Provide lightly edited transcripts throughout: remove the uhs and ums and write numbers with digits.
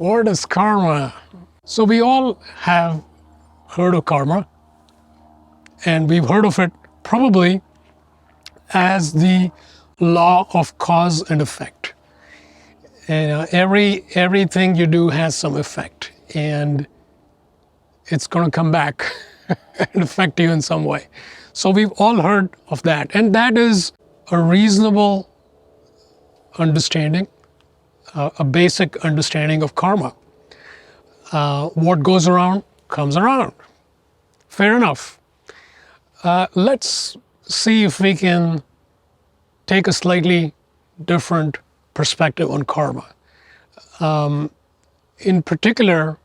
What is karma? So we all have heard of karma, and we've heard of it probably as the law of cause and effect. Everything you do has some effect, and it's going to come back and affect you in some way. So we've all heard of that, and that is a reasonable understanding, a basic understanding of karma. What goes around comes around. Fair enough. Let's see if we can take a slightly different perspective on karma. In particular,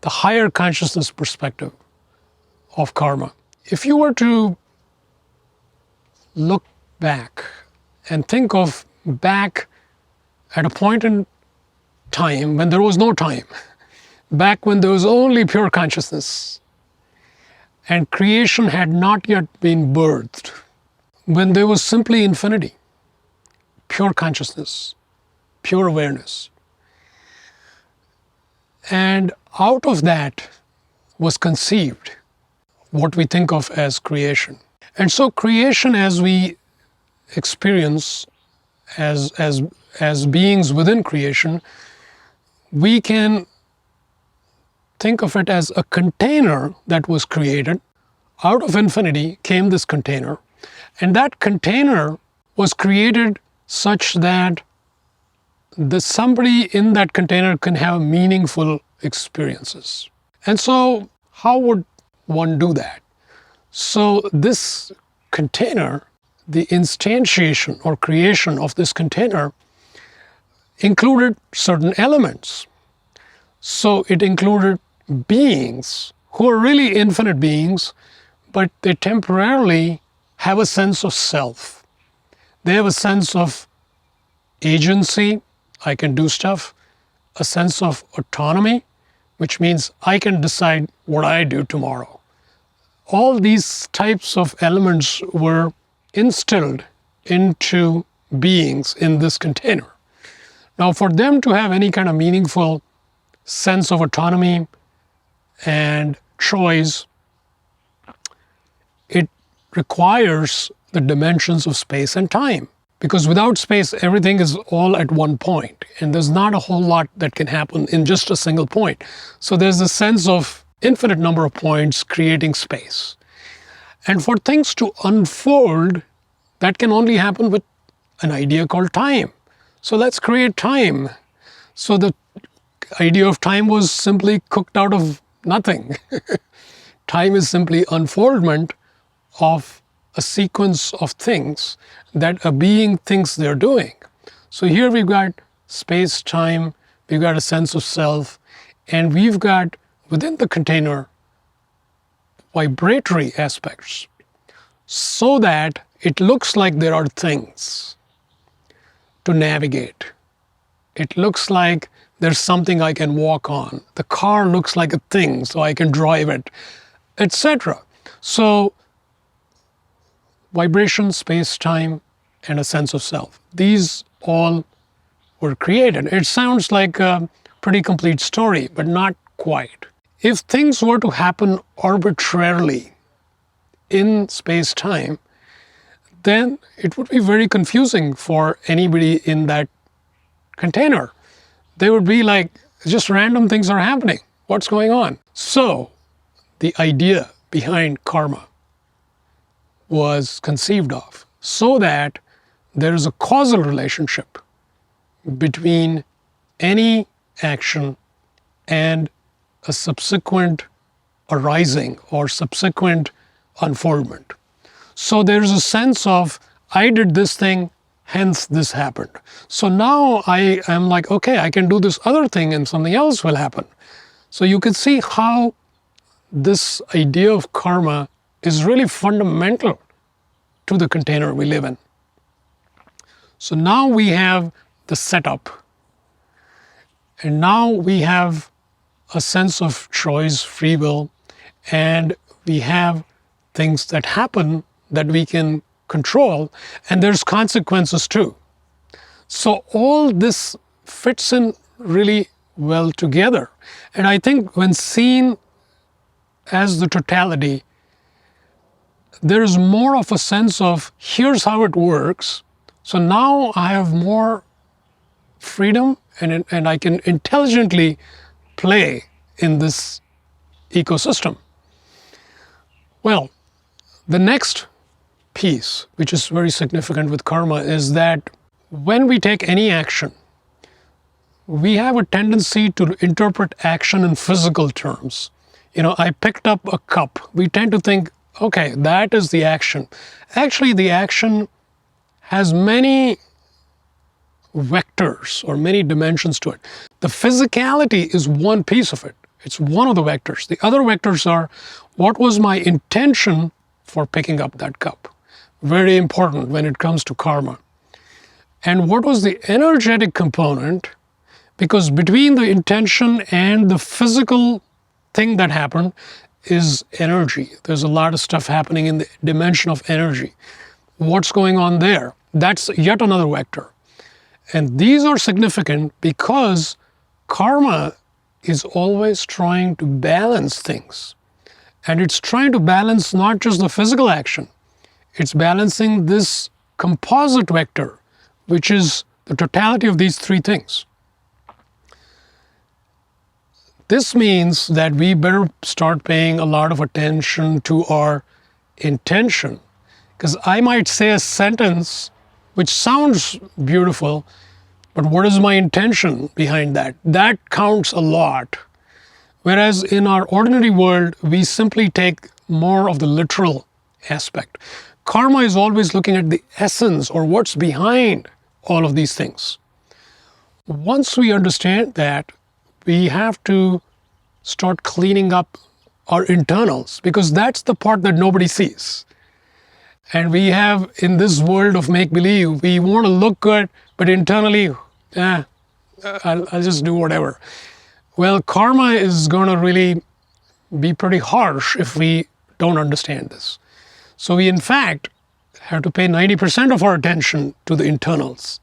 the higher consciousness perspective of karma. If you were to look back and think of back at a point in time when there was no time, back when there was only pure consciousness, and creation had not yet been birthed, when there was simply infinity, pure consciousness, pure awareness. And out of that was conceived what we think of as creation. And so creation, as we experience as beings within creation, we can think of it as a container that was created. Out of infinity came this container, and that container was created such that somebody in that container can have meaningful experiences. And so how would one do that? So this container, the instantiation or creation of this container, included certain elements. So it included beings who are really infinite beings, but they temporarily have a sense of self. They have a sense of agency, I can do stuff, a sense of autonomy, which means I can decide what I do tomorrow. All these types of elements were instilled into beings in this container. Now, for them to have any kind of meaningful sense of autonomy and choice, it requires the dimensions of space and time. Because without space, everything is all at one point, and there's not a whole lot that can happen in just a single point. So there's a sense of infinite number of points creating space. And for things to unfold, that can only happen with an idea called time. So let's create time. So the idea of time was simply cooked out of nothing. Time is simply unfoldment of a sequence of things that a being thinks they're doing. So here we've got space, time, we've got a sense of self, and we've got within the container vibratory aspects so that it looks like there are things to navigate. It looks like there's something I can walk on. The car looks like a thing, so I can drive it, etc. So vibration, space, time, and a sense of self. These all were created. It sounds like a pretty complete story, but not quite. If things were to happen arbitrarily in space-time, then it would be very confusing for anybody in that container. They would be like, just random things are happening. What's going on? So the idea behind karma was conceived of so that there is a causal relationship between any action and a subsequent arising or subsequent unfoldment. So there's a sense of, I did this thing, hence this happened. So now I am like, okay, I can do this other thing and something else will happen. So you can see how this idea of karma is really fundamental to the container we live in. So now we have the setup, and now we have a sense of choice, free will, and we have things that happen that we can control, and there's consequences too. So all this fits in really well together. And I think when seen as the totality, there is more of a sense of here's how it works. So now I have more freedom and I can intelligently play in this ecosystem. Well, the next piece, which is very significant with karma, is that when we take any action, we have a tendency to interpret action in physical terms. I picked up a cup. We tend to think, okay, that is the action. Actually, the action has many vectors or many dimensions to it. The physicality is one piece of it. It's one of the vectors. The other vectors are, what was my intention for picking up that cup? Very important when it comes to karma. And what was the energetic component? Because between the intention and the physical thing that happened is energy. There's a lot of stuff happening in the dimension of energy. What's going on there? That's yet another vector. And these are significant because karma is always trying to balance things. And it's trying to balance not just the physical action, it's balancing this composite vector, which is the totality of these three things. This means that we better start paying a lot of attention to our intention. Because I might say a sentence which sounds beautiful, but what is my intention behind that? That counts a lot. Whereas in our ordinary world, we simply take more of the literal aspect. Karma is always looking at the essence or what's behind all of these things. Once we understand that, we have to start cleaning up our internals, because that's the part that nobody sees. And we have, in this world of make-believe, we want to look good, but internally, I'll just do whatever. Well, karma is going to really be pretty harsh if we don't understand this. So we, in fact, have to pay 90% of our attention to the internals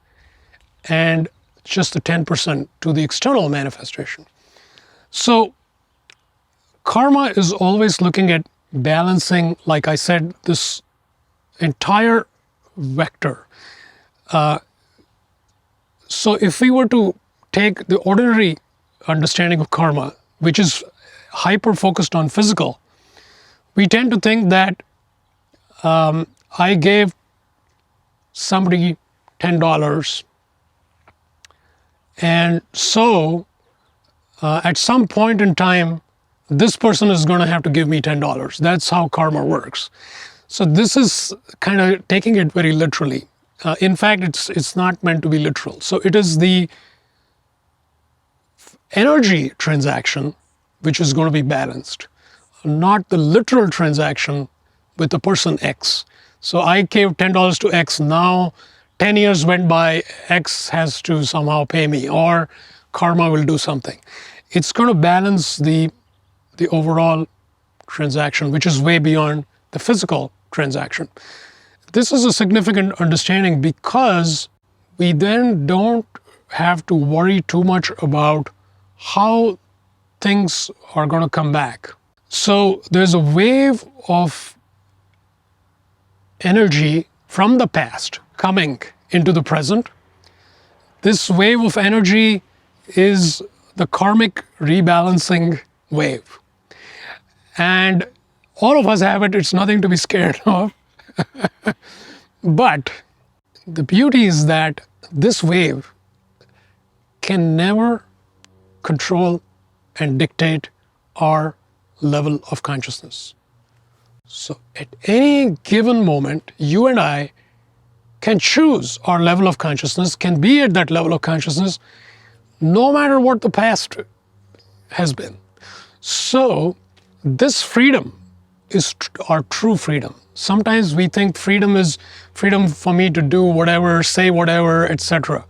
and just the 10% to the external manifestation. So karma is always looking at balancing, like I said, this entire vector. So if we were to take the ordinary understanding of karma, which is hyper-focused on physical, we tend to think that I gave somebody $10, and so at some point in time, this person is going to have to give me $10. That's how karma works. So this is kind of taking it very literally. In fact, it's not meant to be literal. So it is the energy transaction which is going to be balanced, not the literal transaction with the person X. So I gave $10 to X. Now 10 years went by, X has to somehow pay me, or karma will do something. It's going to balance the overall transaction, which is way beyond the physical transaction. This is a significant understanding because we then don't have to worry too much about how things are going to come back. So there's a wave of energy from the past coming into the present. This wave of energy is the karmic rebalancing wave. And all of us have it. It's nothing to be scared of. But the beauty is that this wave can never control and dictate our level of consciousness. So at any given moment, you and I can choose our level of consciousness, can be at that level of consciousness, no matter what the past has been. So this freedom is our true freedom. Sometimes we think freedom is freedom for me to do whatever, say whatever, etc.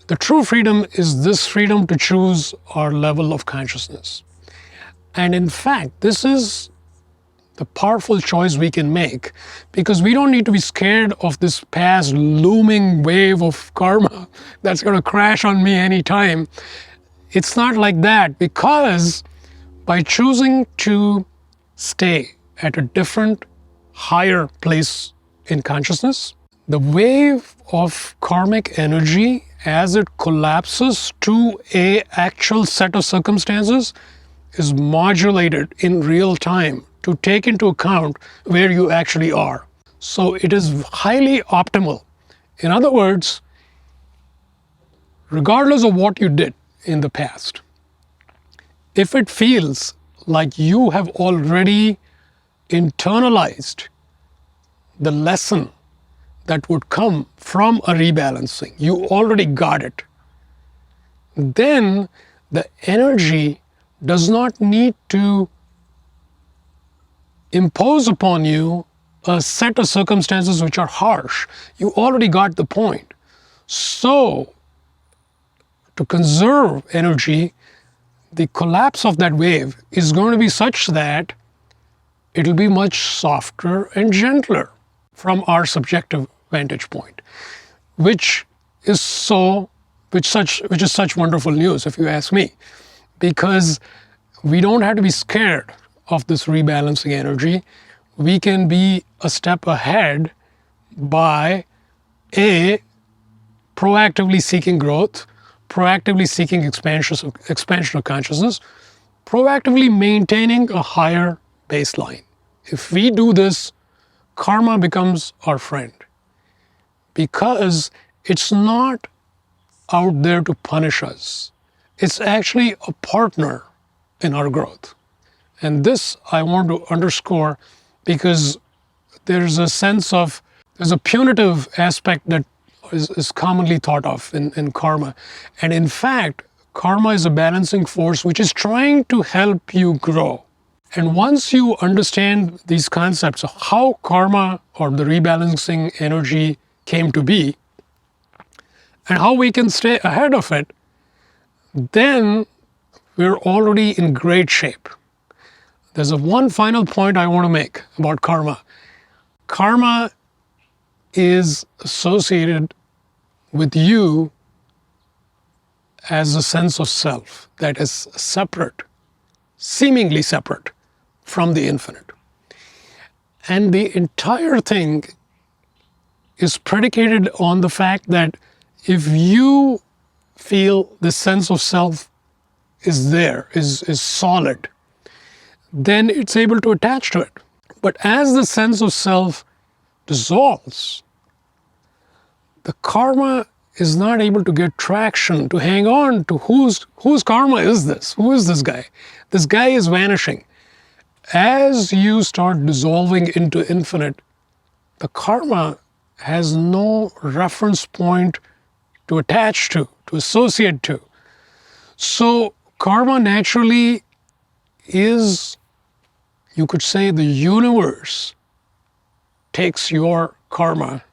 The true freedom is this freedom to choose our level of consciousness. And in fact, this is the powerful choice we can make, because we don't need to be scared of this past looming wave of karma that's going to crash on me anytime. It's not like that, because by choosing to stay at a different, higher place in consciousness, the wave of karmic energy, as it collapses to an actual set of circumstances, is modulated in real time to take into account where you actually are. So it is highly optimal. In other words, regardless of what you did in the past, if it feels like you have already internalized the lesson that would come from a rebalancing, you already got it, then the energy does not need to impose upon you a set of circumstances which are harsh. You already got the point. So, to conserve energy, the collapse of that wave is going to be such that it will be much softer and gentler from our subjective vantage point, which is such wonderful news, if you ask me, because we don't have to be scared of this rebalancing energy. We can be a step ahead by proactively seeking growth, proactively seeking expansion of consciousness, proactively maintaining a higher baseline. If we do this, karma becomes our friend, because it's not out there to punish us. It's actually a partner in our growth. And this I want to underscore, because there's a punitive aspect that is commonly thought of in karma. And in fact, karma is a balancing force which is trying to help you grow. And once you understand these concepts of how karma or the rebalancing energy came to be, and how we can stay ahead of it, then we're already in great shape. There's one final point I want to make about karma. Karma is associated with you as a sense of self that is separate, seemingly separate from the infinite. And the entire thing is predicated on the fact that if you feel the sense of self is there, is solid, then it's able to attach to it. But as the sense of self dissolves, the karma is not able to get traction, to hang on to whose karma is this? Who is this guy? This guy is vanishing. As you start dissolving into infinite, the karma has no reference point to attach to associate to. So karma naturally is, you could say, the universe takes your karma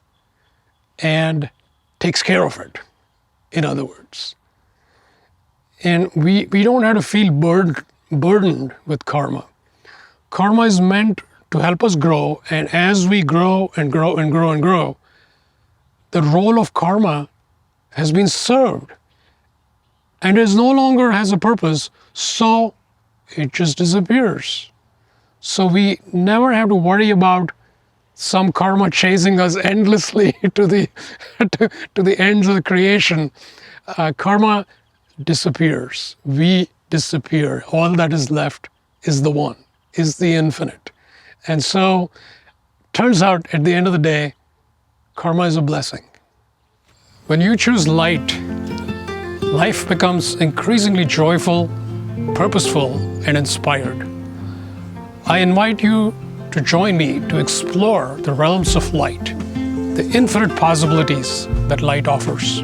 and takes care of it, in other words. And we don't have to feel burdened with karma. Karma is meant to help us grow, and as we grow and grow and grow and grow, the role of karma has been served and it no longer has a purpose, so it just disappears. So we never have to worry about some karma chasing us endlessly to the ends of the creation. Karma disappears. We disappear. All that is left is the one, is the infinite. And so, turns out at the end of the day, karma is a blessing. When you choose light, life becomes increasingly joyful, purposeful, and inspired. I invite you to join me to explore the realms of light, the infinite possibilities that light offers.